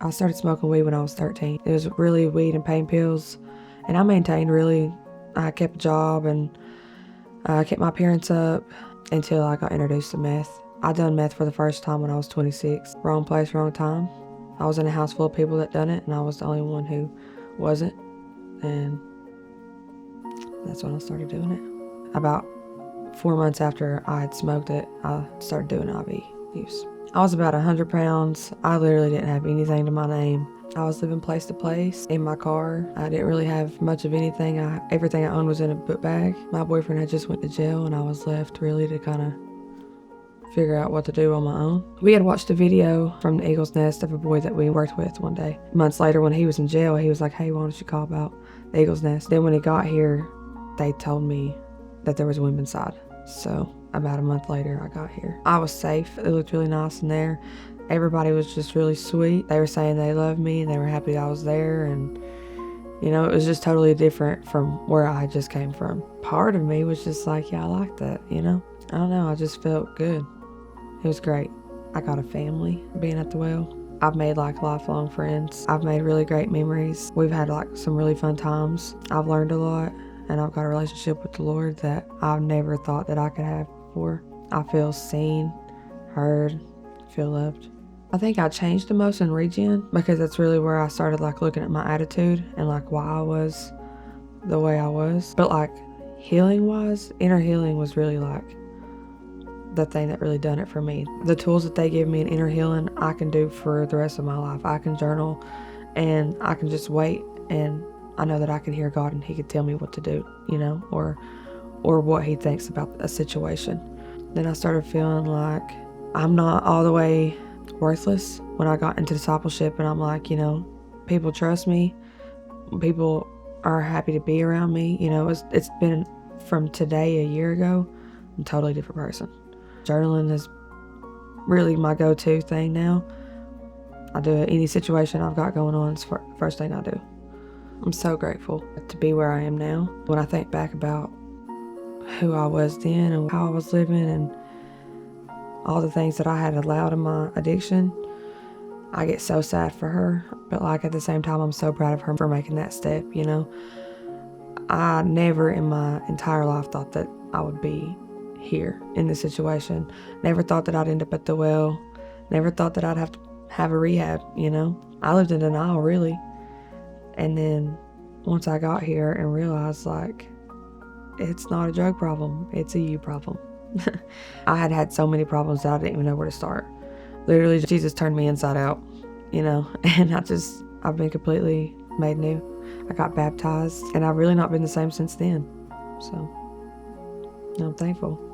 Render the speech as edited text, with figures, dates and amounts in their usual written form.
I started smoking weed when I was 13. It was really weed and pain pills, and I maintained really. I kept a job and I kept my appearance up until I got introduced to meth. I done meth for the first time when I was 26. Wrong place, wrong time. I was in a house full of people that done it, and I was the only one who wasn't, and that's when I started doing it. About 4 months after I had smoked it, I started doing IV use. I was about 100 pounds. I literally didn't have anything to my name. I was living place to place in my car. I didn't really have much of anything. Everything I owned was in a book bag. My boyfriend had just went to jail, and I was left really to kind of figure out what to do on my own. We had watched a video from the Eagles Nest of a boy that we worked with one day. Months later, when he was in jail, he was like, "Hey, why don't you call about the Eagles Nest?" Then when he got here, they told me that there was a women's side. So about a month later, I got here. I was safe. It looked really nice in there. Everybody was just really sweet. They were saying they loved me and they were happy I was there, and it was just totally different from where I just came from. Part of me was just like, yeah, I like that, I don't know, I just felt good. It was great. I got a family being at the well. I've made lifelong friends. I've made really great memories. We've had some really fun times. I've learned a lot, and I've got a relationship with the Lord that I've never thought that I could have before. I feel seen, heard, feel loved. I think I changed the most in Regen because that's really where I started looking at my attitude and why I was the way I was. But healing wise, inner healing was really the thing that really done it for me. The tools that they give me in inner healing, I can do for the rest of my life. I can journal and I can just wait, and I know that I can hear God and he could tell me what to do, or what he thinks about a situation. Then I started feeling like I'm not all the way worthless when I got into discipleship, and I'm people trust me, people are happy to be around me. It's been from today a year ago, I'm a totally different person. Journaling is really my go-to thing now. I do it any situation I've got going on. It's the first thing I do. I'm so grateful to be where I am now. When I think back about who I was then and how I was living and all the things that I had allowed in my addiction, I get so sad for her. But at the same time, I'm so proud of her for making that step, I never in my entire life thought that I would be here in this situation. Never thought that I'd end up at the well. Never thought that I'd have to have a rehab, I lived in denial, really. And then once I got here and realized it's not a drug problem, it's a you problem. I had so many problems that I didn't even know where to start. Literally, Jesus turned me inside out, and I've been completely made new. I got baptized, and I've really not been the same since then. So I'm thankful.